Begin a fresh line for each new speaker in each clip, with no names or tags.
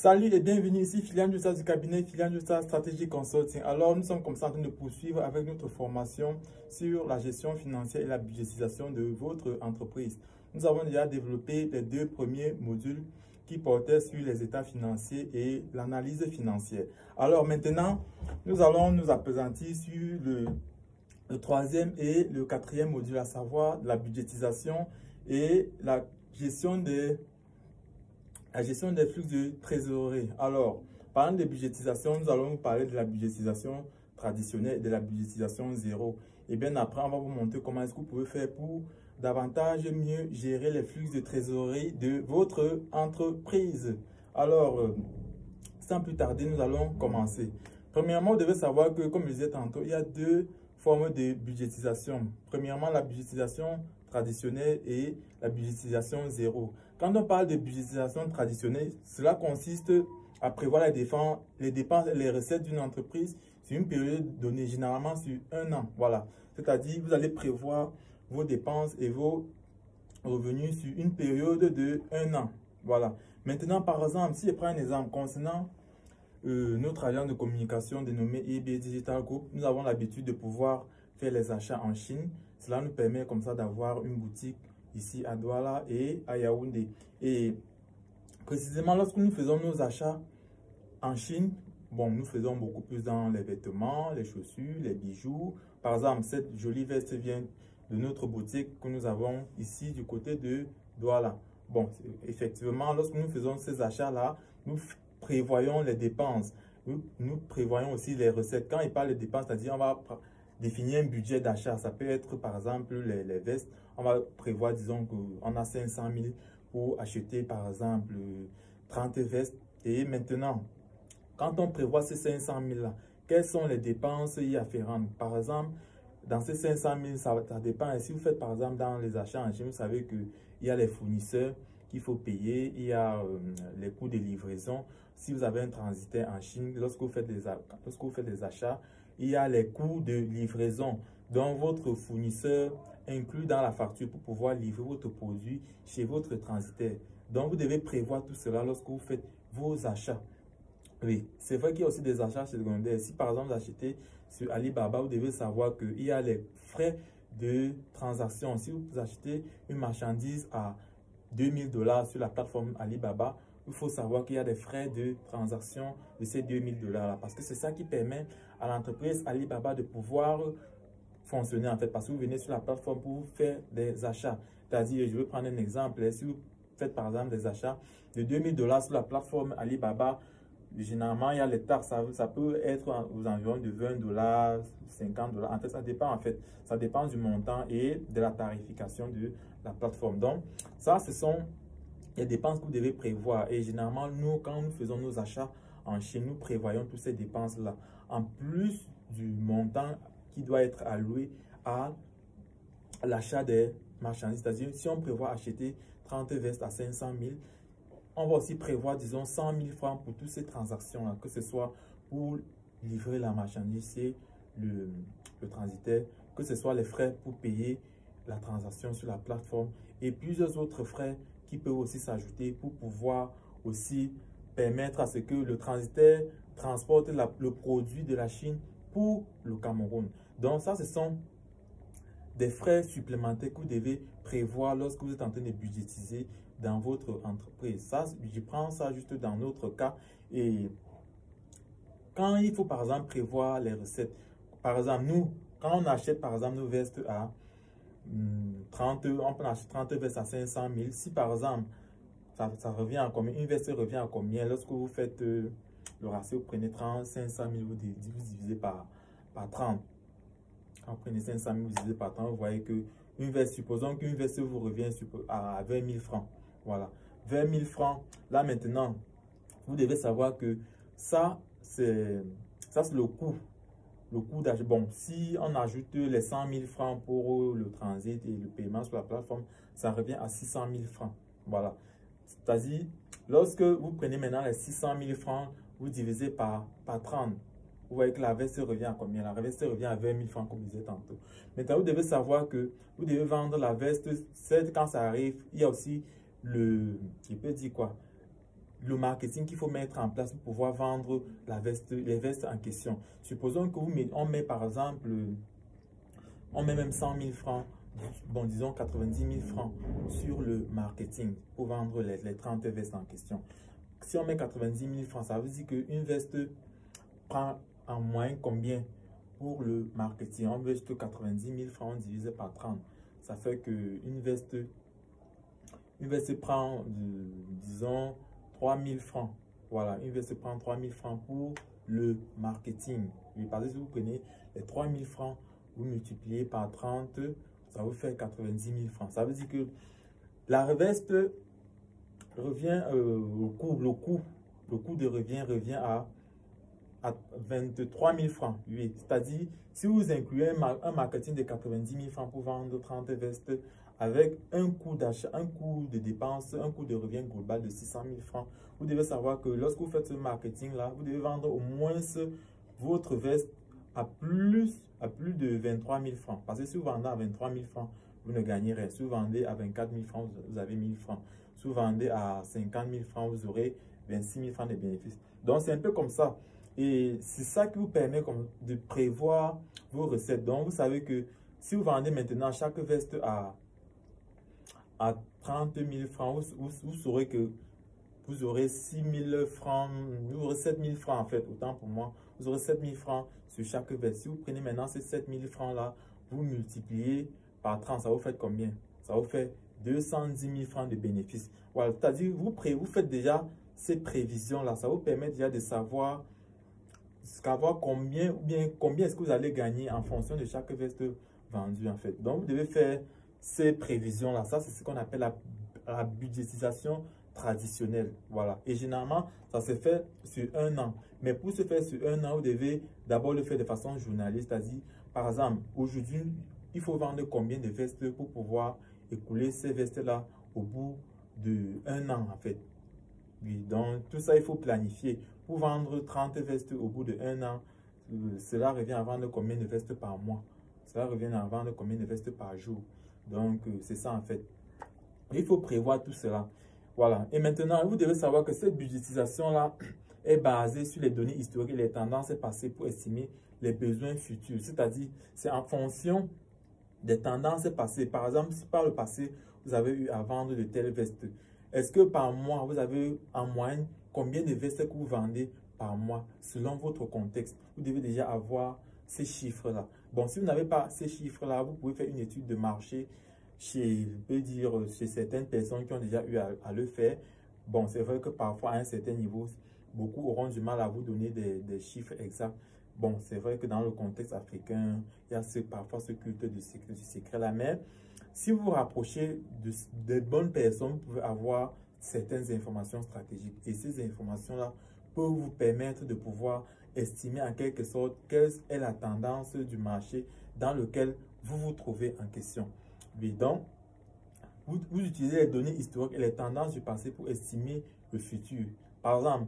Salut et bienvenue ici, Philian Justa du cabinet Philian Justa Strategy Consulting. Alors, nous sommes comme ça en train de poursuivre avec notre formation sur la gestion financière et la budgétisation de votre entreprise. Nous avons déjà développé les deux premiers modules qui portaient sur les états financiers et l'analyse financière. Alors maintenant, nous allons nous appesantir sur le troisième et le quatrième module, à savoir la budgétisation et la gestion des flux de trésorerie. Alors, parlant de budgétisation, nous allons vous parler de la budgétisation traditionnelle et de la budgétisation zéro. Et bien après, on va vous montrer comment est-ce que vous pouvez faire pour davantage mieux gérer les flux de trésorerie de votre entreprise. Alors, sans plus tarder, nous allons commencer. Premièrement, vous devez savoir que, comme je disais tantôt, il y a deux formes de budgétisation. Premièrement, la budgétisation traditionnelle et la budgétisation zéro. Quand on parle de budgétisation traditionnelle, cela consiste à prévoir les dépenses et les recettes d'une entreprise sur une période donnée, généralement sur un an. Voilà. C'est-à-dire, vous allez prévoir vos dépenses et vos revenus sur une période de un an. Voilà. Maintenant, par exemple, si je prends un exemple concernant notre agence de communication dénommé EB Digital Group, nous avons l'habitude de pouvoir faire les achats en Chine. Cela nous permet comme ça d'avoir une boutique ici à Douala et à Yaoundé. Et précisément, lorsque nous faisons nos achats en Chine, bon, nous faisons beaucoup plus dans les vêtements, les chaussures, les bijoux. Par exemple, cette jolie veste vient de notre boutique que nous avons ici du côté de Douala. Bon, effectivement, lorsque nous faisons ces achats-là, nous prévoyons les dépenses. Nous prévoyons aussi les recettes. Quand il parle de dépenses, c'est-à-dire on va définir un budget d'achat. Ça peut être par exemple les vestes. On va prévoir, disons qu'on a 500 000 pour acheter par exemple 30 vestes. Et maintenant, quand on prévoit ces 500 000 là, quelles sont les dépenses y afférentes? Par exemple, dans ces 500 000, ça dépend. Et si vous faites par exemple dans les achats en Chine, vous savez qu'il y a les fournisseurs qu'il faut payer, il y a les coûts de livraison. Si vous avez un transitaire en Chine, lorsque vous faites des achats, il y a les coûts de livraison dont votre fournisseur inclut dans la facture pour pouvoir livrer votre produit chez votre transitaire. Donc, vous devez prévoir tout cela lorsque vous faites vos achats. Oui, c'est vrai qu'il y a aussi des achats secondaires. Si par exemple vous achetez sur Alibaba, vous devez savoir qu'il y a les frais de transaction. Si vous achetez une marchandise à 2000 $ sur la plateforme Alibaba, il faut savoir qu'il y a des frais de transaction de ces 2000 $ parce que c'est ça qui permet à l'entreprise Alibaba de pouvoir fonctionner en fait, parce que vous venez sur la plateforme pour faire des achats. C'est-à-dire, je vais prendre un exemple, si vous faites par exemple des achats de 2000 $ sur la plateforme Alibaba, généralement il y a les taxes, ça peut être aux environs de 20 $, 50 $. En fait, ça dépend du montant et de la tarification de la plateforme. Donc, ça, ce sont les dépenses que vous devez prévoir. Et généralement, nous, quand nous faisons nos achats en Chine, nous prévoyons toutes ces dépenses-là. En plus du montant qui doit être alloué à l'achat des marchandises. C'est-à-dire, si on prévoit acheter 30 vestes à 500 000, on va aussi prévoir, disons, 100 000 francs pour toutes ces transactions-là, que ce soit pour livrer la marchandise chez le transitaire, que ce soit les frais pour payer la transaction sur la plateforme et plusieurs autres frais qui peuvent aussi s'ajouter pour pouvoir aussi permettre à ce que le transitaire transporte le produit de la Chine pour le Cameroun. Donc ça, ce sont des frais supplémentaires que vous devez prévoir lorsque vous êtes en train de budgétiser dans votre entreprise. Ça, je prends ça juste dans notre cas. Et quand il faut par exemple prévoir les recettes, par exemple, nous, quand on achète par exemple nos vestes à 30, on peut acheter 30 vestes à 500 000. Si par exemple, ça revient à combien? Une veste revient à combien? Lorsque vous faites le ratio, vous prenez 500 000, vous divisez par 30. Quand vous prenez 500 000, vous divisez par 30, vous voyez que une veste, supposons qu'une veste vous revient à 20 000 francs. Voilà, 20 000 francs. Là maintenant, vous devez savoir que ça, c'est le coût. Le coût d'achat. Bon, si on ajoute les 100 000 francs pour le transit et le paiement sur la plateforme, ça revient à 600 000 francs. Voilà. C'est-à-dire, lorsque vous prenez maintenant les 600 000 francs, vous divisez par 30. Vous voyez que la veste revient à combien? La veste revient à 20 000 francs, comme je disais tantôt. Maintenant, vous devez savoir que vous devez vendre la veste. Quand ça arrive, il y a aussi je peux dire quoi? le marketing qu'il faut mettre en place pour pouvoir vendre les vestes en question. Supposons que on met par exemple, on met même 100 000 francs, bon disons 90 000 francs sur le marketing pour vendre les 30 vestes en question. Si on met 90 000 francs, ça veut dire qu'une veste prend en moyenne combien pour le marketing? On veut juste 90 000 francs divisé par 30. Ça fait qu'une veste prend, disons, 3 000 francs. Voilà, une veste prend 3 000 francs pour le marketing. Oui, parce que si vous prenez les 3 000 francs, vous multipliez par 30, ça vous fait 90 000 francs. Ça veut dire que la veste revient, le coût de revient à 23 000 francs. Oui, c'est-à-dire, si vous incluez un marketing de 90 000 francs pour vendre 30 vestes avec un coût d'achat, un coût de dépense, un coût de revient global de 600 000 francs, vous devez savoir que lorsque vous faites ce marketing-là, vous devez vendre au moins votre veste à plus de 23 000 francs. Parce que si vous vendez à 23 000 francs, vous ne gagnez rien. Si vous vendez à 24 000 francs, vous avez 1 000 francs. Si vous vendez à 50 000 francs, vous aurez 26 000 francs de bénéfices. Donc, c'est un peu comme ça. Et c'est ça qui vous permet de prévoir vos recettes. Donc, vous savez que si vous vendez maintenant chaque veste à 30 000 francs, vous saurez que vous aurez 6 000 francs, vous aurez 7 000 francs en fait, autant pour moi. Vous aurez 7 000 francs sur chaque veste. Si vous prenez maintenant ces 7 000 francs là, vous multipliez par 30, ça vous fait combien? Ça vous fait 210 000 francs de bénéfices. Voilà, c'est-à-dire vous faites déjà ces prévisions là, ça vous permet déjà de savoir combien est-ce que vous allez gagner en fonction de chaque veste vendue en fait. Donc vous devez faire ces prévisions là, ça c'est ce qu'on appelle la budgétisation traditionnelle. Voilà, et généralement ça se fait sur un an, mais pour se faire sur un an, vous devez d'abord le faire de façon journalière, c'est-à-dire par exemple aujourd'hui il faut vendre combien de vestes pour pouvoir écouler ces vestes là au bout d'un an en fait. Oui, donc tout ça il faut planifier. Pour vendre 30 vestes au bout d'un an, cela revient à vendre combien de vestes par mois? Cela revient à vendre combien de vestes par jour? Donc, c'est ça en fait. Il faut prévoir tout cela. Voilà. Et maintenant, vous devez savoir que cette budgétisation-là est basée sur les données historiques et les tendances passées pour estimer les besoins futurs. C'est-à-dire, c'est en fonction des tendances passées. Par exemple, si par le passé, vous avez eu à vendre de telles vestes, est-ce que par mois, vous avez en moyenne combien de vestes que vous vendez par mois selon votre contexte? Vous devez déjà avoir ces chiffres-là. Bon, si vous n'avez pas ces chiffres-là, vous pouvez faire une étude de marché chez certaines personnes qui ont déjà eu à le faire. Bon, c'est vrai que parfois, à un certain niveau, beaucoup auront du mal à vous donner des chiffres exacts. Bon, c'est vrai que dans le contexte africain, il y a parfois ce culte du secret-là. Mais si vous vous rapprochez de bonnes personnes, vous pouvez avoir certaines informations stratégiques. Et ces informations-là peuvent vous permettre de pouvoir estimer en quelque sorte quelle est la tendance du marché dans lequel vous vous trouvez en question. Oui, donc, vous utilisez les données historiques et les tendances du passé pour estimer le futur. Par exemple,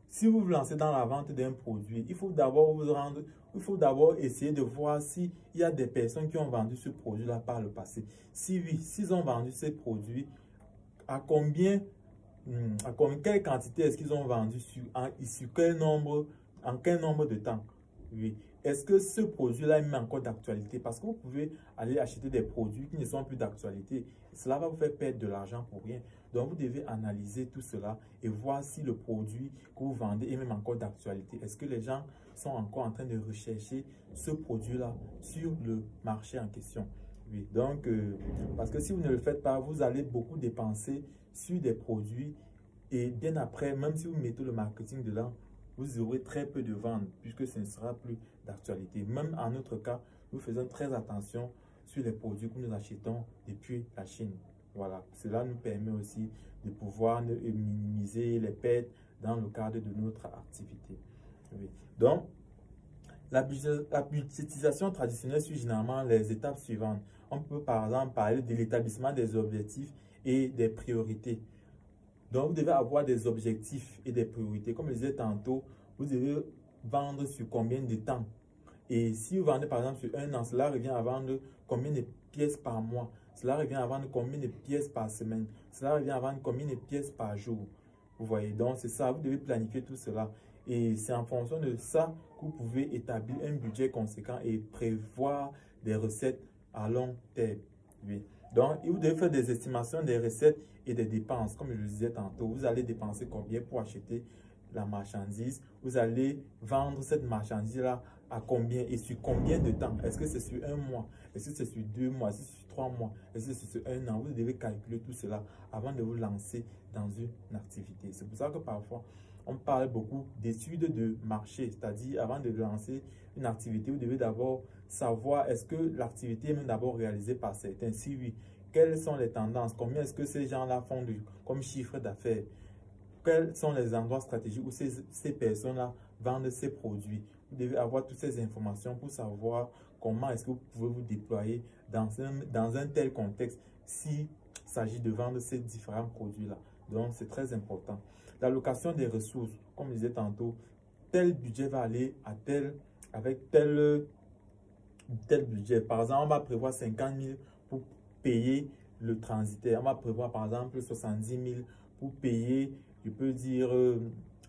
si vous vous lancez dans la vente d'un produit, il faut d'abord essayer de voir s'il y a des personnes qui ont vendu ce produit-là par le passé. Si oui, s'ils ont vendu ces produits, quelle quantité est-ce qu'ils ont vendu sur quel nombre, en quel nombre de temps? Oui. Est-ce que ce produit-là est encore d'actualité? Parce que vous pouvez aller acheter des produits qui ne sont plus d'actualité. Cela va vous faire perdre de l'argent pour rien. Donc, vous devez analyser tout cela et voir si le produit que vous vendez est même encore d'actualité. Est-ce que les gens sont encore en train de rechercher ce produit-là sur le marché en question? Oui, donc, parce que si vous ne le faites pas, vous allez beaucoup dépenser sur des produits et bien après, même si vous mettez le marketing dedans, vous aurez très peu de ventes puisque ce ne sera plus d'actualité. Même en notre cas, nous faisons très attention sur les produits que nous achetons depuis la Chine. Voilà, cela nous permet aussi de pouvoir minimiser les pertes dans le cadre de notre activité. Oui. Donc, la budgétisation traditionnelle suit généralement les étapes suivantes. On peut par exemple parler de l'établissement des objectifs et des priorités. Donc, vous devez avoir des objectifs et des priorités. Comme je disais tantôt, vous devez vendre sur combien de temps. Et si vous vendez par exemple sur un an, cela revient à vendre combien de pièces par mois. Cela revient à vendre combien de pièces par semaine. Cela revient à vendre combien de pièces par jour. Vous voyez, donc c'est ça, vous devez planifier tout cela. Et c'est en fonction de ça que vous pouvez établir un budget conséquent et prévoir des recettes à long terme. Oui. Donc, vous devez faire des estimations des recettes et des dépenses. Comme je le disais tantôt, vous allez dépenser combien pour acheter la marchandise. Vous allez vendre cette marchandise-là à combien et sur combien de temps. Est-ce que c'est sur un mois? Est-ce que c'est sur 2 mois? Est-ce que c'est sur 3 mois? Est-ce que c'est sur un an? Vous devez calculer tout cela avant de vous lancer dans une activité. C'est pour ça que parfois, on parle beaucoup d'études de marché, c'est-à-dire avant de lancer une activité, vous devez d'abord savoir est-ce que l'activité est même d'abord réalisée par certains. Si oui, quelles sont les tendances? Combien est-ce que ces gens-là font comme chiffre d'affaires? Quels sont les endroits stratégiques où ces personnes-là vendent ces produits? Vous devez avoir toutes ces informations pour savoir comment est-ce que vous pouvez vous déployer dans un tel contexte s'il s'agit de vendre ces différents produits-là. Donc, c'est très important. L'allocation des ressources, comme je disais tantôt, tel budget va aller avec tel budget. Par exemple, on va prévoir 50 000 pour payer le transitaire. On va prévoir par exemple 70 000 pour payer, je peux dire,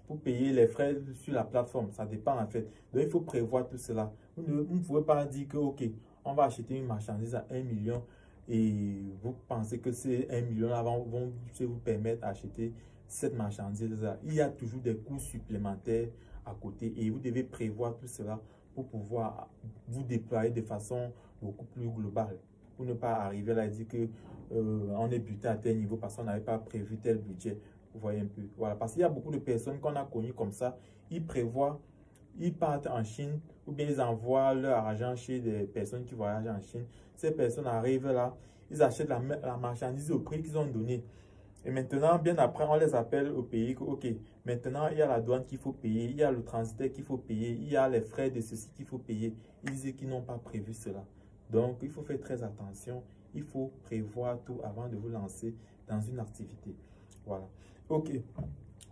pour payer les frais sur la plateforme. Ça dépend en fait. Donc, il faut prévoir tout cela. Vous ne pouvez pas dire que, OK, on va acheter une marchandise à 1 million et vous pensez que ces 1 million là vont vous permettre d'acheter cette marchandise-là. Il y a toujours des coûts supplémentaires à côté et vous devez prévoir tout cela pour pouvoir vous déployer de façon beaucoup plus globale. Pour ne pas arriver là et dire que on est buté à tel niveau parce qu'on n'avait pas prévu tel budget. Vous voyez un peu. Voilà, parce qu'il y a beaucoup de personnes qu'on a connues comme ça. Ils prévoient, ils partent en Chine ou bien ils envoient leur argent chez des personnes qui voyagent en Chine. Ces personnes arrivent là, ils achètent la marchandise au prix qu'ils ont donné. Et maintenant, bien après, on les appelle au pays que, OK, maintenant, il y a la douane qu'il faut payer, il y a le transitaire qu'il faut payer, il y a les frais de ceci qu'il faut payer. Ils disent qu'ils n'ont pas prévu cela. Donc, il faut faire très attention. Il faut prévoir tout avant de vous lancer dans une activité. Voilà. OK.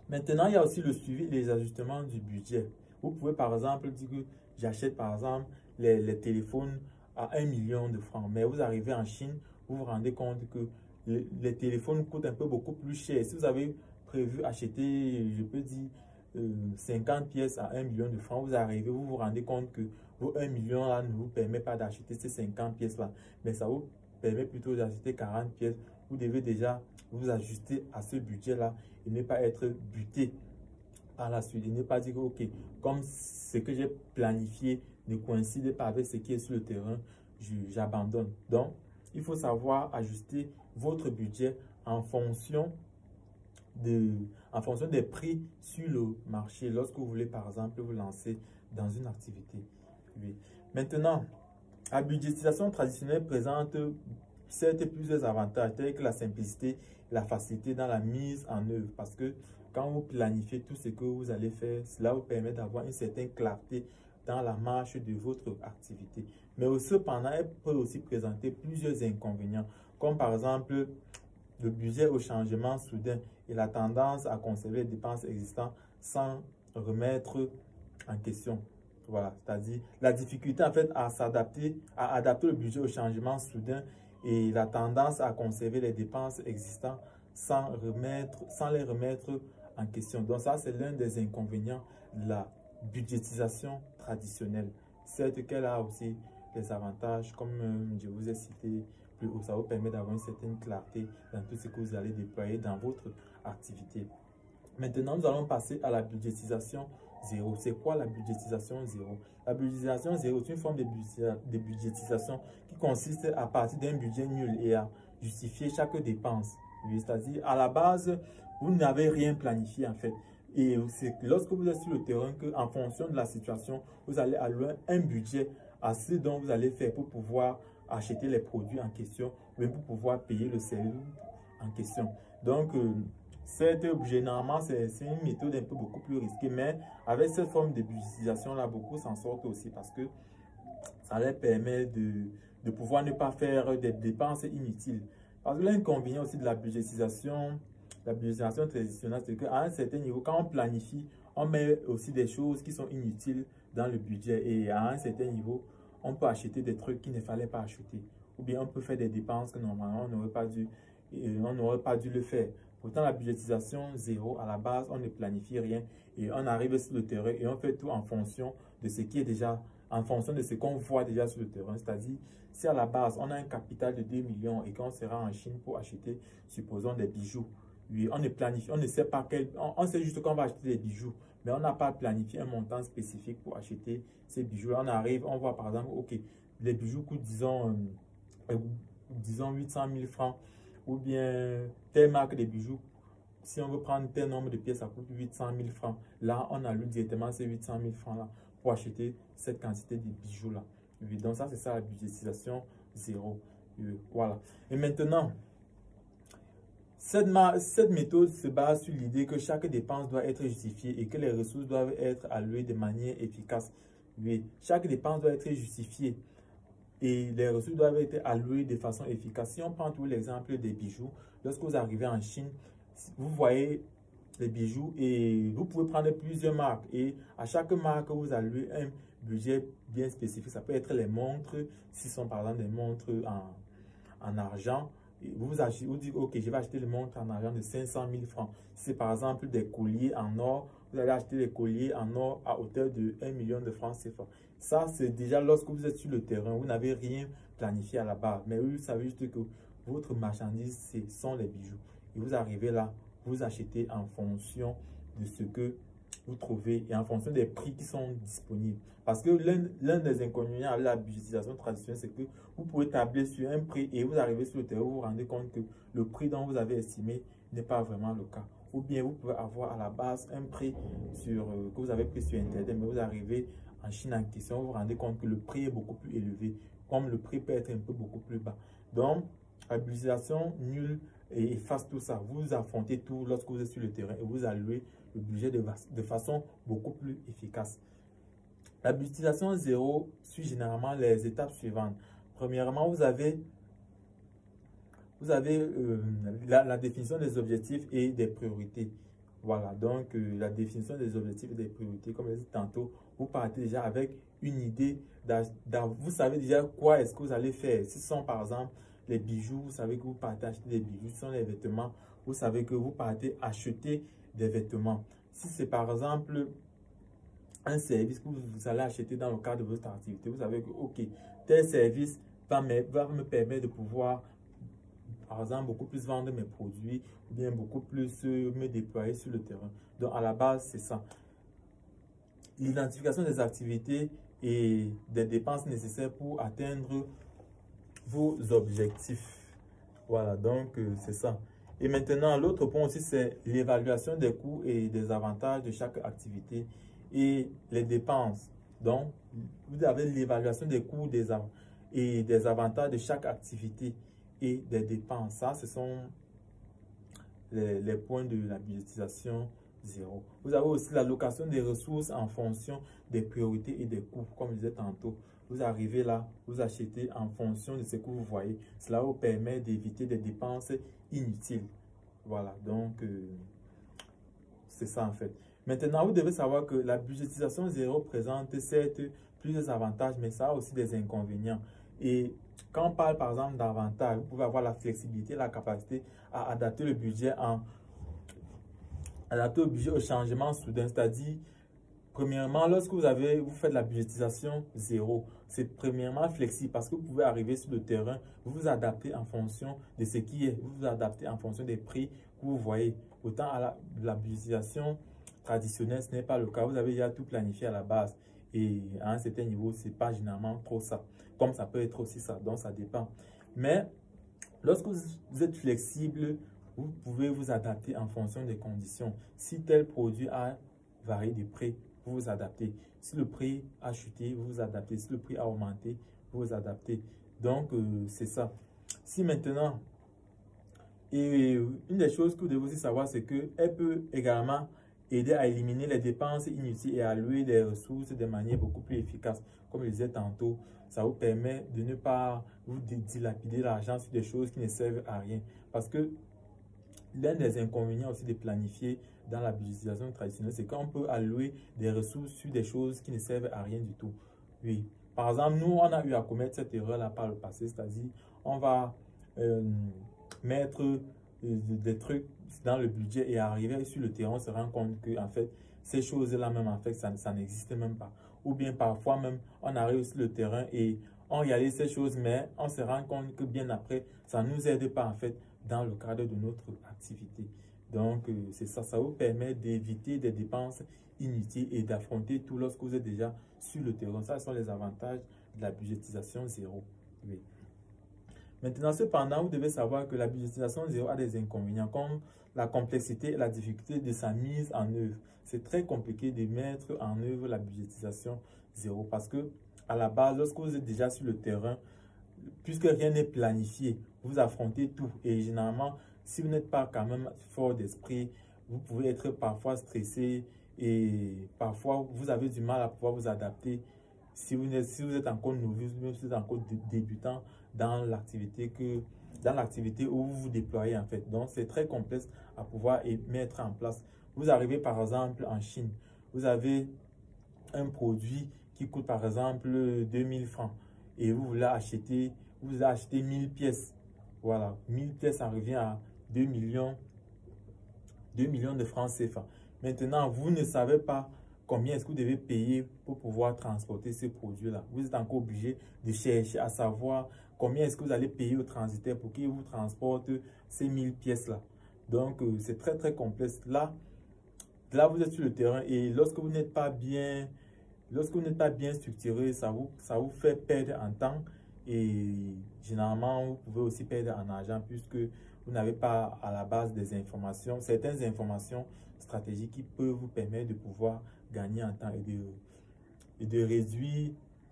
Maintenant, il y a aussi le suivi et les ajustements du budget. Vous pouvez, par exemple, dire que j'achète, par exemple, les téléphones à 1 million de francs. Mais vous arrivez en Chine, vous vous rendez compte que les téléphones coûtent un peu beaucoup plus cher. Si vous avez prévu acheter, je peux dire, 50 pièces à 1 million de francs, vous arrivez, vous vous rendez compte que vos 1 million là ne vous permet pas d'acheter ces 50 pièces là, mais ça vous permet plutôt d'acheter 40 pièces. Vous devez déjà vous ajuster à ce budget là et ne pas être buté à la suite. Et ne pas dire, OK, comme ce que j'ai planifié ne coïncide pas avec ce qui est sur le terrain, j'abandonne. Donc, il faut savoir ajuster votre budget en fonction des prix sur le marché lorsque vous voulez par exemple vous lancer dans une activité. Oui. Maintenant, la budgétisation traditionnelle présente certes plusieurs avantages tels que la simplicité et la facilité dans la mise en œuvre parce que quand vous planifiez tout ce que vous allez faire, cela vous permet d'avoir une certaine clarté dans la marche de votre activité. Mais cependant, elle peut aussi présenter plusieurs inconvénients, comme par exemple le budget au changement soudain et la tendance à conserver les dépenses existantes sans remettre en question. Voilà, c'est-à-dire la difficulté en fait à s'adapter, à adapter le budget au changement soudain et la tendance à conserver les dépenses existantes sans les remettre en question. Donc ça, c'est l'un des inconvénients de la budgétisation traditionnelle. Certes qu'elle a aussi des avantages, comme je vous ai cité plus haut, ça vous permet d'avoir une certaine clarté dans tout ce que vous allez déployer dans votre activité. Maintenant, nous allons passer à la budgétisation zéro. C'est quoi la budgétisation zéro? La budgétisation zéro est une forme de budgétisation qui consiste à partir d'un budget nul et à justifier chaque dépense. C'est-à-dire, à la base, vous n'avez rien planifié en fait. Et c'est lorsque vous êtes sur le terrain qu'en fonction de la situation, vous allez allouer un budget à ce dont vous allez faire pour pouvoir acheter les produits en question, ou même pour pouvoir payer le service en question. Donc, généralement, c'est une méthode un peu beaucoup plus risquée, mais avec cette forme de budgétisation-là, beaucoup s'en sortent aussi parce que ça leur permet de pouvoir ne pas faire des dépenses inutiles. Parce que l'inconvénient aussi de la budgétisation traditionnelle, c'est qu'à un certain niveau, quand on planifie, on met aussi des choses qui sont inutiles dans le budget. Et à un certain niveau, on peut acheter des trucs qu'il ne fallait pas acheter. Ou bien on peut faire des dépenses que normalement on n'aurait pas dû le faire. Pourtant, la budgétisation 0, à la base, on ne planifie rien et on arrive sur le terrain et on fait tout en fonction de ce qui est déjà, en fonction de ce qu'on voit déjà sur le terrain. C'est-à-dire, si à la base, on a un capital de 2 millions et qu'on sera en Chine pour acheter, supposons, des bijoux, oui, on ne planifie, on ne sait pas quel, on sait juste qu'on va acheter des bijoux, mais on n'a pas planifié un montant spécifique pour acheter ces bijoux. On arrive, on voit par exemple, ok, les bijoux coûtent, disons 800 000 francs, ou bien telle marque de bijoux, si on veut prendre tel nombre de pièces, ça coûte 800 000 francs. Là, on alloue directement ces 800 000 francs-là pour acheter cette quantité de bijoux-là. Oui, donc ça, c'est ça la budgétisation 0. Oui, voilà. Et maintenant, cette méthode se base sur l'idée que chaque dépense doit être justifiée et que les ressources doivent être allouées de manière efficace. Oui, chaque dépense doit être justifiée et les ressources doivent être allouées de façon efficace. Si on prend tout l'exemple des bijoux, lorsque vous arrivez en Chine, vous voyez les bijoux et vous pouvez prendre plusieurs marques et à chaque marque, vous allouez un budget bien spécifique. Ça peut être les montres, si ce sont par exemple des montres en argent. Vous dites, ok, je vais acheter les montres en argent de 500 000 francs. Si c'est par exemple des colliers en or, vous allez acheter des colliers en or à hauteur de 1 million de francs CFA. Ça, c'est déjà lorsque vous êtes sur le terrain, vous n'avez rien planifié à la base. Mais vous savez juste que votre marchandise, ce sont les bijoux. Et vous arrivez là, vous achetez en fonction de ce que vous trouvez et en fonction des prix qui sont disponibles. Parce que l'un des inconvénients avec la budgétisation traditionnelle, c'est que vous pouvez tabler sur un prix et vous arrivez sur le terrain, vous vous rendez compte que le prix dont vous avez estimé n'est pas vraiment le cas. Ou bien vous pouvez avoir à la base un prix que vous avez pris sur Internet, mais vous arrivez en Chine en question, vous vous rendez compte que le prix est beaucoup plus élevé, comme le prix peut être un peu beaucoup plus bas. Donc, la budgétisation nulle efface tout ça. Vous affrontez tout lorsque vous êtes sur le terrain et vous allouez le budget de façon beaucoup plus efficace. La budgétisation 0 suit généralement les étapes suivantes. Premièrement, vous avez la définition des objectifs et des priorités. Voilà, donc la définition des objectifs et des priorités, comme je l'ai dit tantôt, vous partez déjà avec une idée, vous savez déjà quoi est-ce que vous allez faire. Si ce sont par exemple les bijoux, vous savez que vous partez acheter des bijoux. Si ce sont les vêtements, vous savez que vous partez acheter des vêtements. Si c'est par exemple un service que vous allez acheter dans le cadre de votre activité, vous savez que, ok, tel service va me permettre de pouvoir, par exemple, beaucoup plus vendre mes produits ou bien beaucoup plus me déployer sur le terrain. Donc, à la base, c'est ça. L'identification des activités et des dépenses nécessaires pour atteindre vos objectifs. Voilà, donc c'est ça. Et maintenant, l'autre point aussi, c'est l'évaluation des coûts et des avantages de chaque activité et les dépenses. Donc, vous avez l'évaluation des coûts et des avantages de chaque activité et des dépenses. Ça, ce sont les points de la budgétisation 0. Vous avez aussi l'allocation des ressources en fonction des priorités et des coûts, comme je disais tantôt. Vous arrivez là, vous achetez en fonction de ce que vous voyez. Cela vous permet d'éviter des dépenses inutiles. Voilà, donc c'est ça en fait. Maintenant, vous devez savoir que la budgétisation 0 présente certes plusieurs avantages, mais ça a aussi des inconvénients. Et quand on parle par exemple d'avantages, vous pouvez avoir la flexibilité, la capacité à adapter le budget au changement soudain. C'est-à-dire, premièrement, lorsque vous faites la budgétisation 0, c'est premièrement flexible parce que vous pouvez arriver sur le terrain, vous vous adaptez en fonction de ce qui est, vous vous adaptez en fonction des prix que vous voyez. Autant à la budgétisation traditionnelle, ce n'est pas le cas. Vous avez déjà tout planifié à la base et à un certain niveau, ce n'est pas généralement trop ça. Comme ça peut être aussi ça, donc ça dépend. Mais lorsque vous êtes flexible, vous pouvez vous adapter en fonction des conditions. Si tel produit a varié de prix, vous vous adaptez. Si le prix a chuté, vous vous adaptez. Si le prix a augmenté, vous vous adaptez. Donc, c'est ça. Si maintenant, et une des choses que vous devez aussi savoir, c'est qu'elle peut également aider à éliminer les dépenses inutiles et à allouer les ressources de manière beaucoup plus efficace. Comme je disais tantôt, ça vous permet de ne pas vous dilapider l'argent sur des choses qui ne servent à rien. Parce que l'un des inconvénients aussi de planifier dans la budgétisation traditionnelle, c'est qu'on peut allouer des ressources sur des choses qui ne servent à rien du tout. Oui. Par exemple, nous, on a eu à commettre cette erreur-là par le passé, c'est-à-dire, on va mettre des trucs dans le budget et arriver sur le terrain, on se rend compte que en fait, ces choses-là même, en fait, ça n'existe même pas. Ou bien parfois même, on arrive sur le terrain et on réalise ces choses, mais on se rend compte que bien après, ça ne nous aide pas en fait dans le cadre de notre activité. Donc, c'est ça, ça vous permet d'éviter des dépenses inutiles et d'affronter tout lorsque vous êtes déjà sur le terrain. Ça, ce sont les avantages de la budgétisation zéro. Oui. Maintenant, cependant, vous devez savoir que la budgétisation zéro a des inconvénients comme la complexité et la difficulté de sa mise en œuvre. C'est très compliqué de mettre en œuvre la budgétisation zéro parce que à la base, lorsque vous êtes déjà sur le terrain, puisque rien n'est planifié, vous affrontez tout. Et généralement, si vous n'êtes pas quand même fort d'esprit, vous pouvez être parfois stressé et parfois vous avez du mal à pouvoir vous adapter. Si vous êtes encore novice, même si vous êtes encore débutant dans l'activité où vous vous déployez en fait. Donc, c'est très complexe à pouvoir mettre en place. Vous arrivez par exemple en Chine, vous avez un produit qui coûte par exemple 2000 francs et vous voulez acheter, vous achetez 1000 pièces. Voilà, 1000 pièces, ça revient à 2 millions de francs CFA. Maintenant, vous ne savez pas combien est-ce que vous devez payer pour pouvoir transporter ces produits-là. Vous êtes encore obligé de chercher à savoir combien est-ce que vous allez payer au transitaire pour qu'il vous transporte ces 1000 pièces-là. Donc, c'est très, très complexe. Là, vous êtes sur le terrain et lorsque vous n'êtes pas bien structuré, ça vous fait perdre en temps et généralement, vous pouvez aussi perdre en argent puisque vous n'avez pas à la base des informations, certaines informations stratégiques qui peuvent vous permettre de pouvoir gagner en temps et de réduire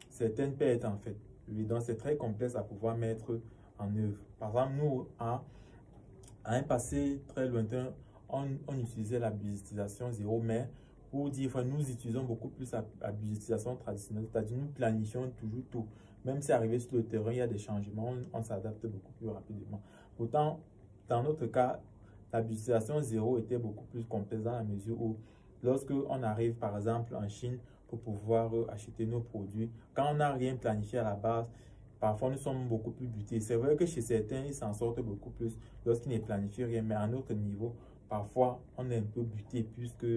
certaines pertes en fait. Donc, c'est très complexe à pouvoir mettre en œuvre. Par exemple, nous, à un passé très lointain, on utilisait la budgétisation zéro, mais pour dire, nous utilisons beaucoup plus la budgétisation traditionnelle, c'est-à-dire nous planifions toujours tout. Même si arrivé sur le terrain, il y a des changements, on s'adapte beaucoup plus rapidement. Pourtant, dans notre cas, la budgétisation zéro était beaucoup plus complexe dans la mesure où, lorsque on arrive par exemple en Chine pour pouvoir acheter nos produits, quand on n'a rien planifié à la base, parfois nous sommes beaucoup plus butés. C'est vrai que chez certains, ils s'en sortent beaucoup plus lorsqu'ils ne planifient rien, mais à notre niveau, parfois on est un peu buté puisque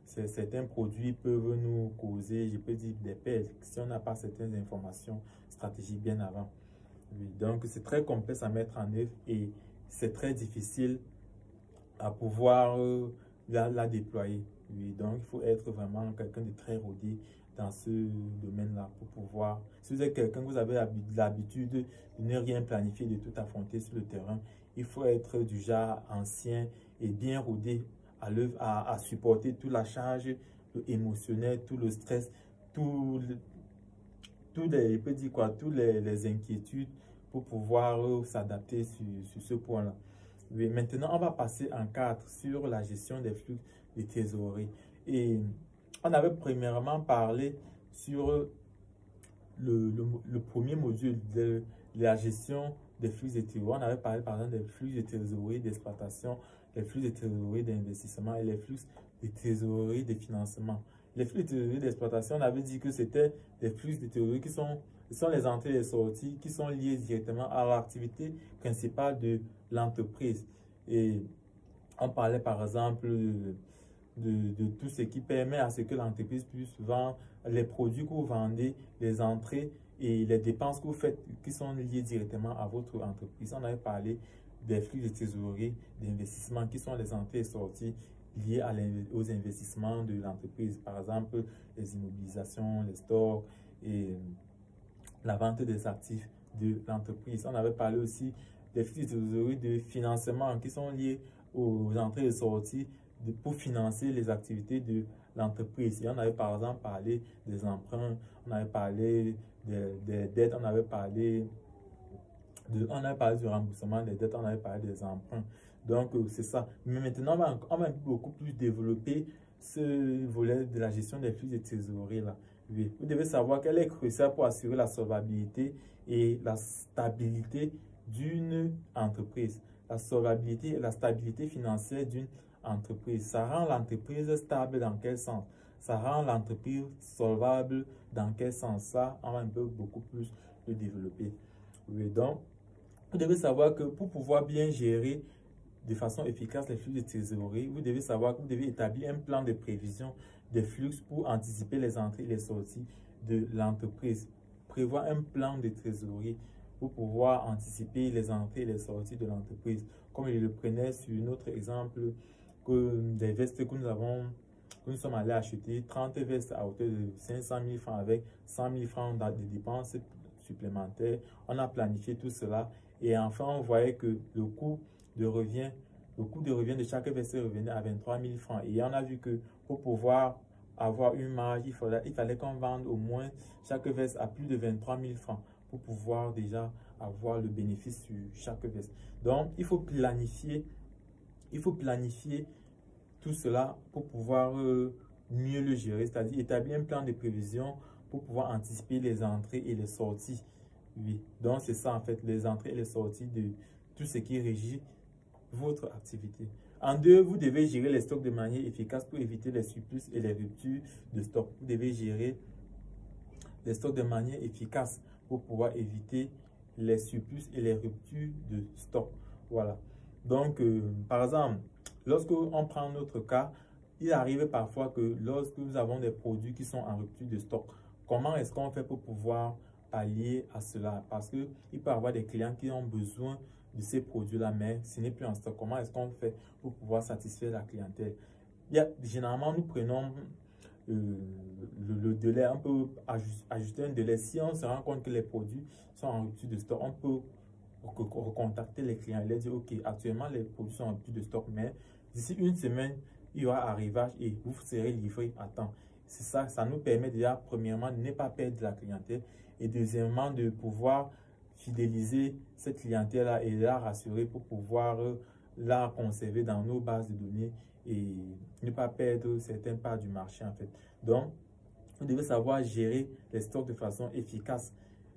certains produits peuvent nous causer, je peux dire, des pertes si on n'a pas certaines informations stratégiques bien avant. Oui, donc, c'est très complexe à mettre en œuvre et c'est très difficile à pouvoir la déployer. Oui, donc, il faut être vraiment quelqu'un de très rodé dans ce domaine-là pour pouvoir. Si vous êtes quelqu'un que vous avez l'habitude de ne rien planifier, de tout affronter sur le terrain, il faut être du genre ancien et bien rodé à l'œuvre, à supporter toute la charge émotionnelle, tout le stress, toutes les inquiétudes pour pouvoir s'adapter sur ce point-là. Oui, maintenant, on va passer en 4 sur la gestion des flux de trésorerie. Et on avait premièrement parlé sur le premier module de la gestion des flux de trésorerie. On avait parlé par exemple des flux de trésorerie d'exploitation, les flux de trésorerie d'investissement et les flux de trésorerie de financement. Les flux de trésorerie d'exploitation, on avait dit que c'était des flux de trésorerie qui sont les entrées et les sorties qui sont liées directement à l'activité principale de l'entreprise. Et on parlait par exemple de tout ce qui permet à ce que l'entreprise puisse vendre les produits que vous vendez, les entrées et les dépenses que vous faites qui sont liées directement à votre entreprise. On avait parlé des flux de trésorerie, d'investissement qui sont les entrées et sorties liées aux investissements de l'entreprise. Par exemple, les immobilisations, les stocks et la vente des actifs de l'entreprise. On avait parlé aussi des flux de trésorerie de financement qui sont liés aux entrées et sorties pour financer les activités de l'entreprise. Et on avait par exemple parlé des emprunts, on avait parlé des dettes, on avait parlé du remboursement des dettes, on avait parlé des emprunts. Donc, c'est ça. Mais maintenant, on va beaucoup plus développer ce volet de la gestion des flux de trésorerie là. Oui. Vous devez savoir qu'elle est cruciale pour assurer la solvabilité et la stabilité d'une entreprise. La solvabilité et la stabilité financière d'une entreprise. Ça rend l'entreprise stable dans quel sens? Ça rend l'entreprise solvable dans quel sens? Ça, on va un peu beaucoup plus le développer. Oui, donc, vous devez savoir que pour pouvoir bien gérer de façon efficace les flux de trésorerie, vous devez savoir que vous devez établir un plan de prévision des flux pour anticiper les entrées et les sorties de l'entreprise. Prévoir un plan de trésorerie pour pouvoir anticiper les entrées et les sorties de l'entreprise. Comme je le prenais sur notre exemple des vestes que nous sommes allés acheter, 30 vestes à hauteur de 500 000 francs avec 100 000 francs de dépenses supplémentaires. On a planifié tout cela et enfin on voyait que le coût de revient de chaque veste revenait à 23 000 francs. Et on a vu que pour pouvoir avoir une marge, il fallait qu'on vende au moins chaque veste à plus de 23 000 francs pour pouvoir déjà avoir le bénéfice sur chaque veste. Donc, il faut planifier tout cela pour pouvoir mieux le gérer, c'est-à-dire établir un plan de prévision pour pouvoir anticiper les entrées et les sorties. Oui, donc c'est ça en fait, les entrées et les sorties de tout ce qui régit votre activité. En deux, vous devez gérer les stocks de manière efficace pour éviter les surplus et les ruptures de stock. Vous devez gérer les stocks de manière efficace pour pouvoir éviter les surplus et les ruptures de stock. Voilà. Donc, par exemple, lorsque on prend notre cas, il arrive parfois que lorsque nous avons des produits qui sont en rupture de stock, comment est-ce qu'on fait pour pouvoir pallier à cela? Parce qu'il peut y avoir des clients qui ont besoin de ces produits-là, mais ce n'est plus en stock. Comment est-ce qu'on fait pour pouvoir satisfaire la clientèle? Généralement, nous prenons le délai, on peut ajuster un délai. Si on se rend compte que les produits sont en rupture de stock, on peut recontacter les clients et leur dire, OK, actuellement, les produits sont en rupture de stock, mais d'ici une semaine, il y aura arrivage et vous serez livré à temps. C'est ça, ça nous permet déjà, premièrement, de ne pas perdre de la clientèle et deuxièmement, de pouvoir fidéliser cette clientèle-là et la rassurer pour pouvoir la conserver dans nos bases de données et ne pas perdre certaines parts du marché en fait. Donc, vous devez savoir gérer les stocks de façon efficace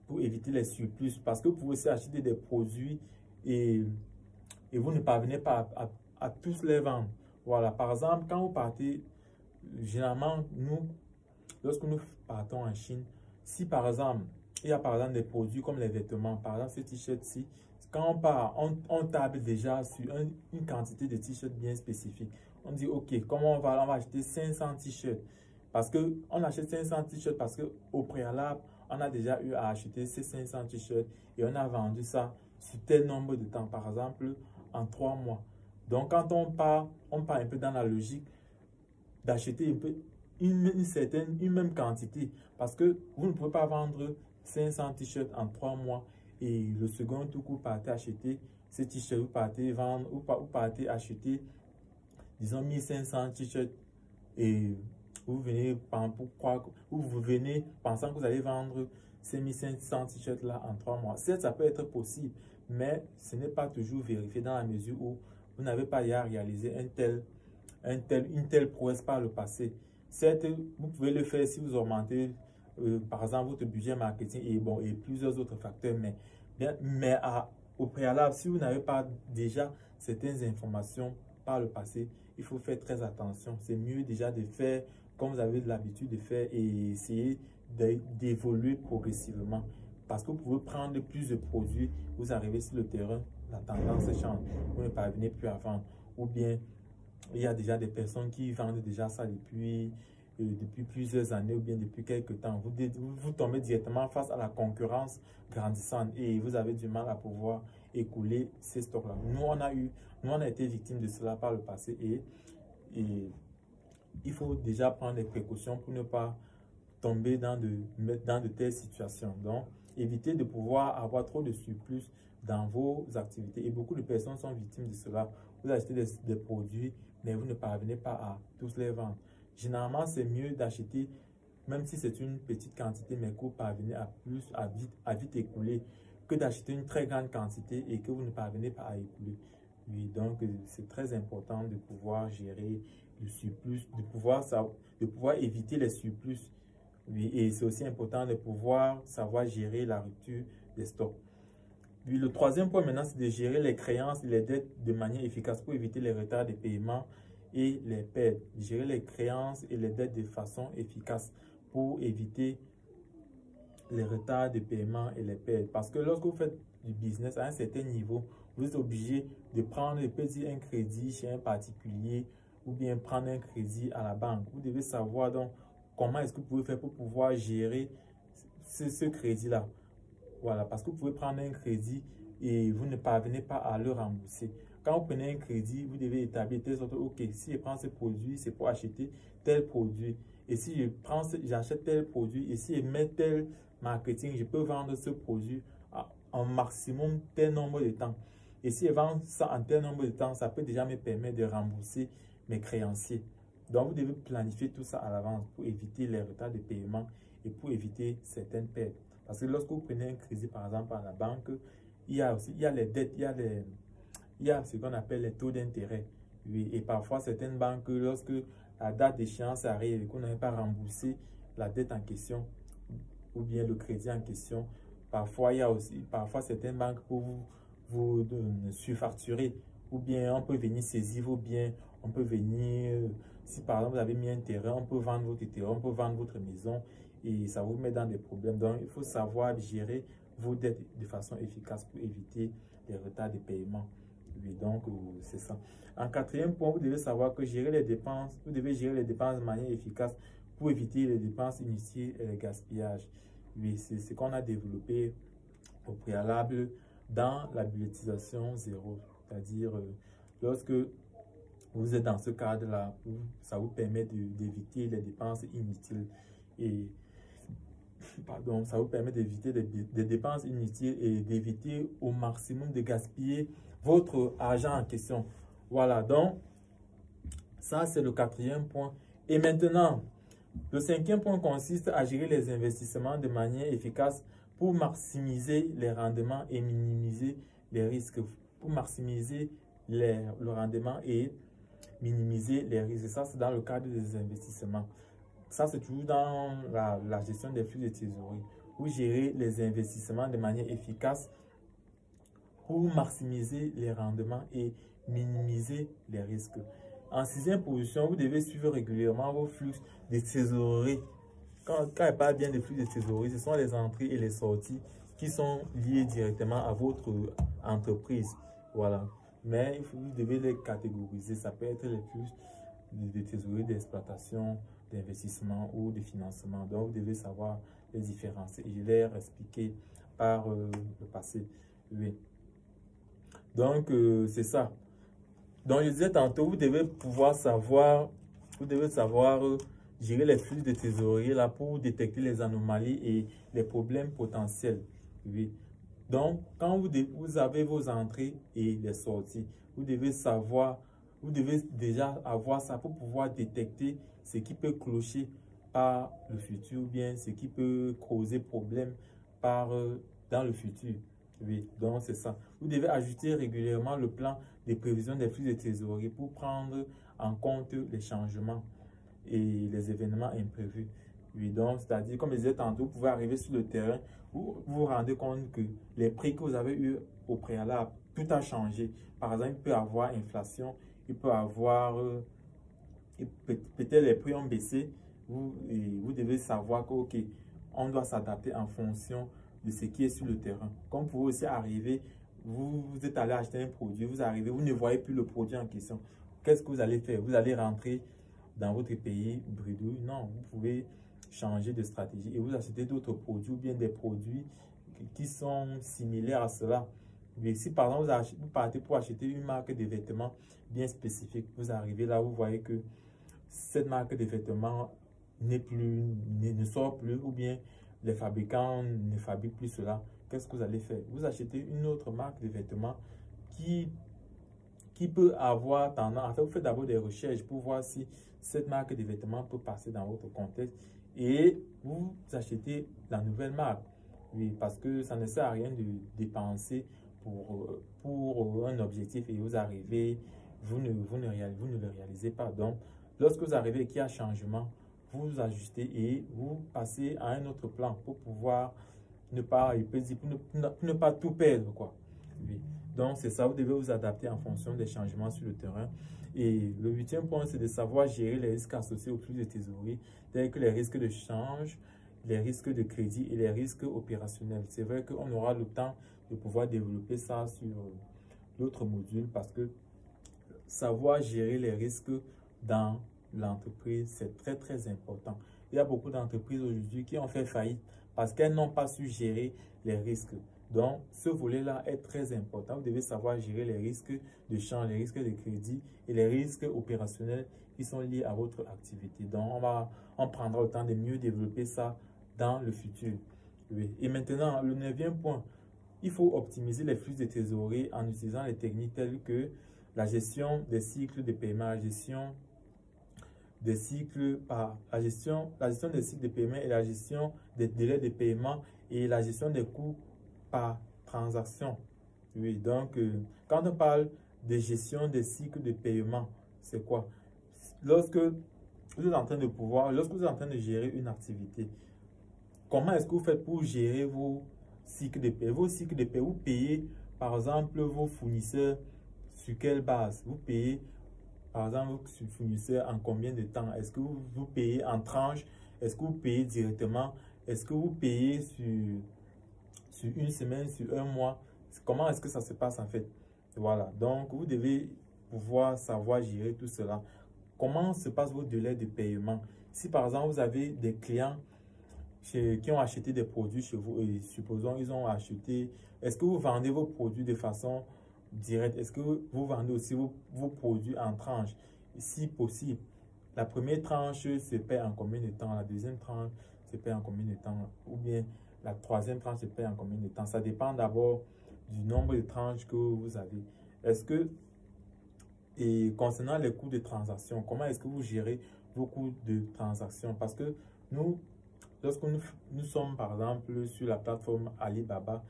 pour éviter les surplus parce que vous pouvez aussi acheter des produits et vous ne parvenez pas à tous les vendre. Voilà, par exemple, quand vous partez, généralement, lorsque nous partons en Chine, si par exemple, il y a par exemple des produits comme les vêtements, par exemple ce t-shirt-ci, quand on part, on table déjà sur une quantité de t-shirts bien spécifique. On dit, OK, comment on va acheter 500 t-shirts? Parce qu'on achète 500 t-shirts parce qu'au préalable, on a déjà eu à acheter ces 500 t-shirts et on a vendu ça sur tel nombre de temps, par exemple, en 3 mois. Donc, quand on part un peu dans la logique d'acheter une même quantité parce que vous ne pouvez pas vendre 500 t-shirts en 3 mois et le second tout coup, partez acheter ces t-shirts, vous partez vendre ou partez acheter, disons, 1500 t-shirts et vous venez pensant que vous allez vendre ces 1500 t-shirts là en 3 mois. Certes, ça peut être possible, mais ce n'est pas toujours vérifié dans la mesure où vous n'avez pas à réaliser une telle prouesse par le passé. Certes, vous pouvez le faire si vous augmentez, par exemple, votre budget marketing et plusieurs autres facteurs, mais au préalable, si vous n'avez pas déjà certaines informations par le passé, il faut faire très attention. C'est mieux déjà de faire comme vous avez l'habitude de faire et essayer d'évoluer progressivement. Parce que vous pouvez prendre plus de produits, vous arrivez sur le terrain, la tendance change, vous ne parvenez plus à vendre. Ou bien, il y a déjà des personnes qui vendent déjà ça depuis plusieurs années ou bien depuis quelques temps. Vous tombez directement face à la concurrence grandissante et vous avez du mal à pouvoir écouler ces stocks-là. Nous, on a été victimes de cela par le passé et il faut déjà prendre des précautions pour ne pas tomber dans de telles situations. Donc, évitez de pouvoir avoir trop de surplus dans vos activités. Et beaucoup de personnes sont victimes de cela. Vous achetez des produits, mais vous ne parvenez pas à tous les vendre. Généralement, c'est mieux d'acheter, même si c'est une petite quantité, mais que vous parvenez à vite écouler, que d'acheter une très grande quantité et que vous ne parvenez pas à écouler. Oui, donc c'est très important de pouvoir gérer le surplus, de pouvoir éviter les surplus. Oui, et c'est aussi important de pouvoir savoir gérer la rupture des stocks. Puis le troisième point maintenant, c'est de gérer les créances et les dettes de manière efficace pour éviter les retards de paiement et les pertes. Gérer les créances et les dettes de façon efficace pour éviter les retards de paiement et les pertes. Parce que lorsque vous faites du business à un certain niveau, vous êtes obligé de prendre peut-être un crédit chez un particulier ou bien prendre un crédit à la banque. Vous devez savoir donc comment est-ce que vous pouvez faire pour pouvoir gérer ce crédit-là. Voilà, parce que vous pouvez prendre un crédit et vous ne parvenez pas à le rembourser. Quand vous prenez un crédit, vous devez établir telle sorte, ok, si je prends ce produit, c'est pour acheter tel produit. Et si j'achète tel produit, et si je mets tel marketing, je peux vendre ce produit en maximum tel nombre de temps. Et si je vends ça en tel nombre de temps, ça peut déjà me permettre de rembourser mes créanciers. Donc, vous devez planifier tout ça à l'avance pour éviter les retards de paiement et pour éviter certaines pertes. Parce que lorsque vous prenez un crédit, par exemple, à la banque, il y a les dettes, il y a ce qu'on appelle les taux d'intérêt. Oui, et parfois, certaines banques, lorsque la date d'échéance arrive et qu'on n'avait pas remboursé la dette en question ou bien le crédit en question, parfois, certaines banques pour vous surfacturer ou bien on peut venir saisir vos biens, on peut venir, si par exemple vous avez mis un terrain, on peut vendre votre terrain, on peut vendre votre maison et ça vous met dans des problèmes. Donc, il faut savoir gérer vos dettes de façon efficace pour éviter les retards de paiement. Oui, donc, c'est ça. En quatrième point, vous devez savoir que gérer les dépenses, vous devez gérer les dépenses de manière efficace pour éviter les dépenses inutiles et le gaspillage. Oui, c'est ce qu'on a développé au préalable dans la budgétisation zéro. C'est-à-dire, lorsque vous êtes dans ce cadre-là, ça vous permet d'éviter les dépenses inutiles et ça vous permet d'éviter des dépenses inutiles et d'éviter au maximum de gaspiller votre argent en question. Voilà, donc ça c'est le quatrième point. Et maintenant, le cinquième point consiste à gérer les investissements de manière efficace pour maximiser les rendements et minimiser les risques. Pour maximiser le rendement et minimiser les risques. Ça, c'est dans le cadre des investissements. Ça, c'est toujours dans la gestion des flux de trésorerie. Vous gérez les investissements de manière efficace pour maximiser les rendements et minimiser les risques. En sixième position, vous devez suivre régulièrement vos flux de trésorerie. Quand je parle bien des flux de trésorerie, ce sont les entrées et les sorties qui sont liées directement à votre entreprise. Voilà. Mais vous devez les catégoriser. Ça peut être les flux de trésorerie d'exploitation, d'investissement ou de financement. Donc, vous devez savoir les différences. Et je l'ai expliqué par le passé. Oui. Donc, c'est ça. Donc, je disais tantôt, vous devez savoir gérer les flux de trésorerie là pour détecter les anomalies et les problèmes potentiels. Oui. Donc, quand vous avez vos entrées et les sorties, vous devez déjà avoir ça pour pouvoir détecter ce qui peut clocher par le futur ou bien ce qui peut causer problème dans le futur. Oui, donc c'est ça. Vous devez ajuster régulièrement le plan de prévision des flux de trésorerie pour prendre en compte les changements et les événements imprévus. Oui, donc c'est-à-dire, comme je disais tantôt, vous pouvez arriver sur le terrain où vous vous rendez compte que les prix que vous avez eu au préalable, tout a changé. Par exemple, il peut y avoir inflation, il peut y avoir peut-être les prix ont baissé. Vous devez savoir que, ok, on doit s'adapter en fonction de ce qui est sur le terrain. Comme vous pouvez aussi arriver, vous êtes allé acheter un produit, vous arrivez, vous ne voyez plus le produit en question. Qu'est-ce que vous allez faire? Vous allez rentrer dans votre pays bredouille? Non, vous pouvez changer de stratégie et vous achetez d'autres produits ou bien des produits qui sont similaires à cela. Mais si par exemple vous partez pour acheter une marque de vêtements bien spécifique, vous arrivez là, vous voyez que cette marque de vêtements ne sort plus ou bien les fabricants ne fabriquent plus cela. Qu'est-ce que vous allez faire? Vous achetez une autre marque de vêtements qui peut avoir tendance. En fait, vous faites d'abord des recherches pour voir si cette marque de vêtements peut passer dans votre contexte et vous achetez la nouvelle marque. Oui, parce que ça ne sert à rien de dépenser pour un objectif et vous arrivez, vous ne le réalisez pas. Donc, lorsque vous arrivez et qu'il y a changement, vous ajustez et vous passez à un autre plan pour pouvoir ne pas tout perdre, quoi. Oui. Donc, c'est ça, vous devez vous adapter en fonction des changements sur le terrain. Et le huitième point, c'est de savoir gérer les risques associés au flux de trésorerie, tels que les risques de change, les risques de crédit et les risques opérationnels. C'est vrai qu'on aura le temps de pouvoir développer ça l'autre module parce que savoir gérer les risques dans l'entreprise, c'est très, très important. Il y a beaucoup d'entreprises aujourd'hui qui ont fait faillite parce qu'elles n'ont pas su gérer les risques. Donc, ce volet-là est très important. Vous devez savoir gérer les risques de change, les risques de crédit et les risques opérationnels qui sont liés à votre activité. Donc, on prendra le temps de mieux développer ça dans le futur. Oui. Et maintenant, le 9e point, il faut optimiser les flux de trésorerie en utilisant les techniques telles que la gestion des cycles de paiement, la gestion des cycles des cycles de paiement et la gestion des délais de paiement et la gestion des coûts par transaction. Oui, donc quand on parle de gestion des cycles de paiement, c'est quoi? Lorsque vous êtes en train de gérer une activité, comment est-ce que vous faites pour gérer vos cycles de paiement? Vos cycles de paiement, vous payez par exemple vos fournisseurs sur quelle base? Vous payez par exemple vos fournisseurs en combien de temps? Est-ce que vous payez en tranches? Est-ce que vous payez directement? Est-ce que vous payez sur une semaine, sur un mois? Comment est-ce que ça se passe en fait? Voilà, donc vous devez pouvoir savoir gérer tout cela. Comment se passe votre délai de paiement? Si par exemple vous avez des clients qui ont acheté des produits chez vous et supposons ils ont acheté, est-ce que vous vendez vos produits de façon directe? Est-ce que vous vendez aussi vos produits en tranches? Si possible, la première tranche se paie en combien de temps? La deuxième tranche se paie en combien de temps? Ou bien la troisième tranche se paie en combien de temps? Ça dépend d'abord du nombre de tranches que vous avez. Est-ce que, et concernant les coûts de transaction, comment est-ce que vous gérez vos coûts de transaction? Parce que lorsque nous sommes par exemple sur la plateforme Alibaba,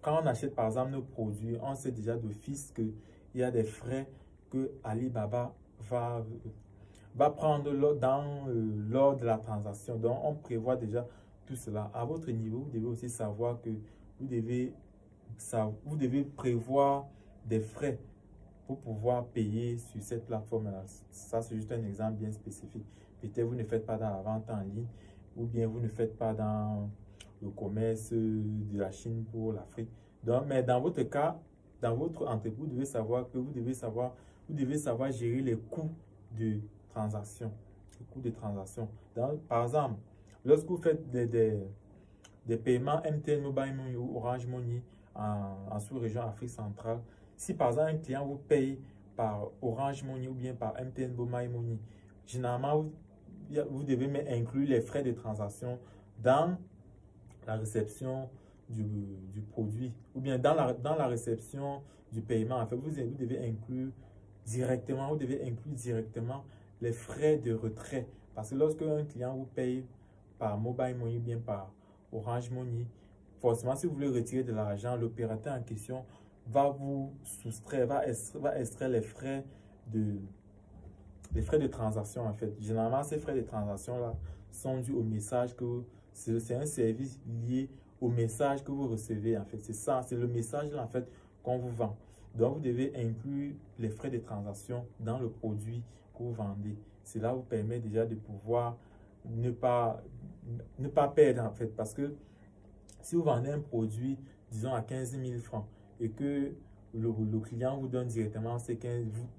quand on achète par exemple nos produits, on sait déjà d'office qu'il y a des frais que Alibaba va prendre lors de la transaction. Donc, on prévoit déjà tout cela. À votre niveau, vous devez aussi savoir que vous devez prévoir des frais pour pouvoir payer sur cette plateforme-là. Ça, c'est juste un exemple bien spécifique. Peut-être vous ne faites pas dans la vente en ligne ou bien vous ne faites pas dans le commerce de la Chine pour l'Afrique. Donc, mais dans votre cas, dans votre entreprise, vous devez savoir que vous devez savoir gérer les coûts de transaction. Les coûts de transaction. Donc, par exemple, lorsque vous faites des paiements MTN Mobile Money ou Orange Money en sous-région Afrique centrale, si par exemple un client vous paye par Orange Money ou bien par MTN Mobile Money, généralement, vous devez inclure les frais de transaction dans la réception du produit ou bien dans la réception du paiement. En fait, vous devez inclure directement, les frais de retrait. Parce que lorsque un client vous paye par Mobile Money ou bien par Orange Money, forcément, si vous voulez retirer de l'argent, l'opérateur en question va vous soustraire, va extraire les frais de transaction en fait. Généralement, ces frais de transaction là sont dus au message que c'est un service lié au message que vous recevez en fait. C'est ça, c'est le message là en fait qu'on vous vend. Donc, vous devez inclure les frais de transaction dans le produit que vous vendez. Cela vous permet déjà de pouvoir ne pas perdre en fait. Parce que si vous vendez un produit, disons à 15 000 francs et que le client vous donne directement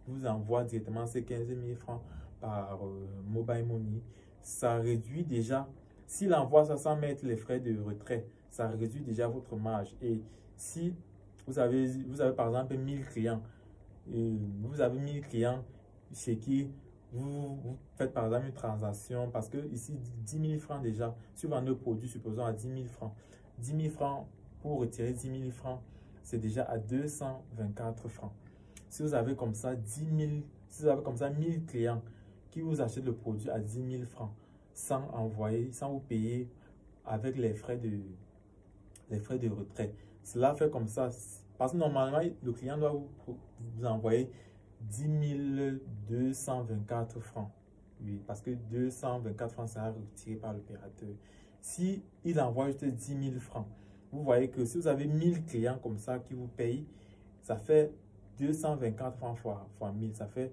vous envoie directement ces 15 000 francs par Mobile Money, ça réduit déjà, s'il envoie ça sans mettre les frais de retrait, ça réduit déjà votre marge. Et si vous avez par exemple 1000 clients, chez qui vous faites par exemple une transaction, parce que ici 10 000 francs déjà, si vous vendez le produit, supposons à 10 000 francs, 10 000 francs pour retirer 10 000 francs, c'est déjà à 224 francs. Si vous avez comme ça 1000 clients qui vous achètent le produit à 10 000 francs sans vous payer avec les frais de retrait. Cela fait comme ça, parce que normalement, le client doit vous envoyer 10 224 francs. Oui, parce que 224 francs sera retiré par l'opérateur. Si il envoie juste 10 000 francs, vous voyez que si vous avez 1000 clients comme ça qui vous payent, ça fait 224 francs fois 1000, ça fait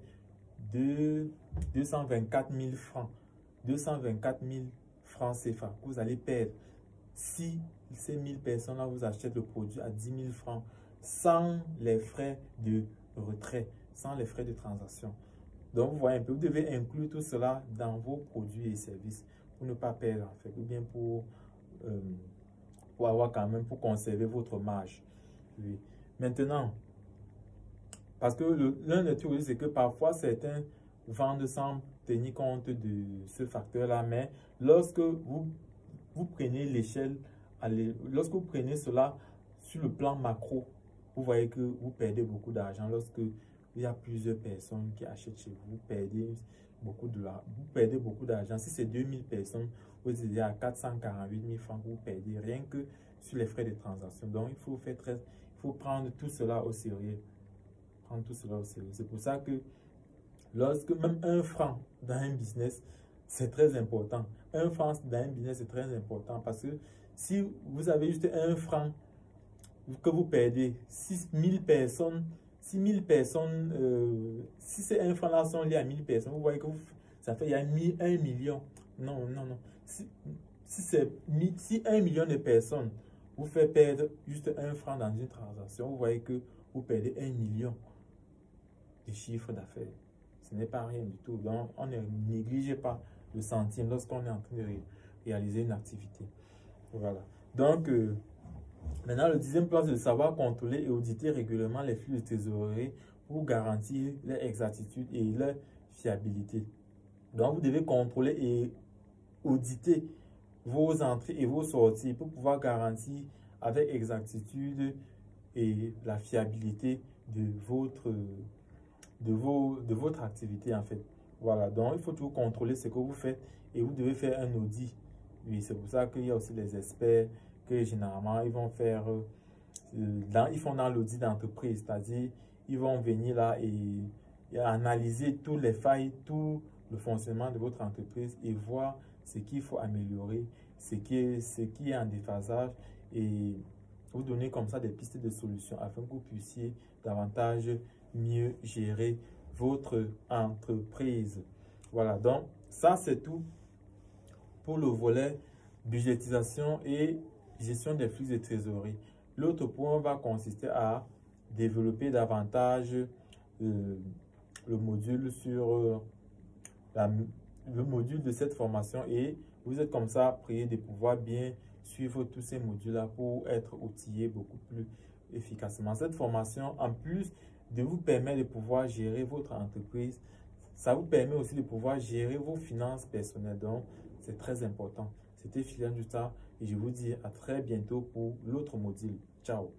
224 000 francs. 224 000 francs CFA que vous allez perdre si ces 1000 personnes-là vous achètent le produit à 10 000 francs sans les frais de retrait, sans les frais de transaction. Donc, vous voyez un peu, vous devez inclure tout cela dans vos produits et services pour ne pas perdre, en fait, ou bien pour avoir quand même, pour conserver votre marge. Oui. Maintenant, parce que l'un des trucs, c'est que parfois certains vendent sans tenir compte de ce facteur-là, mais lorsque vous prenez l'échelle, lorsque vous prenez cela sur le plan macro, vous voyez que vous perdez beaucoup d'argent. Lorsque il y a plusieurs personnes qui achètent chez vous, vous perdez beaucoup d'argent. Si c'est 2000 personnes, vous êtes à 448 000 francs, vous perdez rien que sur les frais de transaction. Donc, il faut prendre tout cela au sérieux. Prendre tout cela au sérieux. C'est pour ça que lorsque même 1 franc dans un business, c'est très important. 1 franc dans un business, c'est très important parce que si vous avez juste 1 franc que vous perdez, 6000 personnes, si ces 1 franc là sont liés à 1000 personnes, vous voyez que ça fait il y a 1 million. Non. Si 1 million de personnes vous fait perdre juste 1 franc dans une transaction, vous voyez que vous perdez 1 million de chiffre d'affaires. Ce n'est pas rien du tout. Donc, on ne néglige pas le centime lorsqu'on est en train de réaliser une activité. Voilà. Donc, maintenant, le 10e point, c'est de savoir contrôler et auditer régulièrement les flux de trésorerie pour garantir leur exactitude et leur fiabilité. Donc, vous devez contrôler et auditer vos entrées et vos sorties pour pouvoir garantir avec exactitude et la fiabilité de votre activité, en fait. Voilà, donc il faut toujours contrôler ce que vous faites et vous devez faire un audit. Oui, c'est pour ça qu'il y a aussi les experts que généralement ils vont faire, ils font dans l'audit d'entreprise, c'est-à-dire ils vont venir là et analyser tous les failles, tout le fonctionnement de votre entreprise et voir ce qu'il faut améliorer, ce qui est en déphasage et vous donner comme ça des pistes de solutions afin que vous puissiez davantage mieux gérer votre entreprise. Voilà, donc ça c'est tout pour le volet budgétisation et gestion des flux de trésorerie. L'autre point va consister à développer davantage le module sur le module de cette formation et vous êtes comme ça prié de pouvoir bien suivre tous ces modules-là pour être outillé beaucoup plus efficacement. Cette formation, en plus de vous permettre de pouvoir gérer votre entreprise, ça vous permet aussi de pouvoir gérer vos finances personnelles. Donc, c'est très important. C'était Philippe Duta et je vous dis à très bientôt pour l'autre module. Ciao!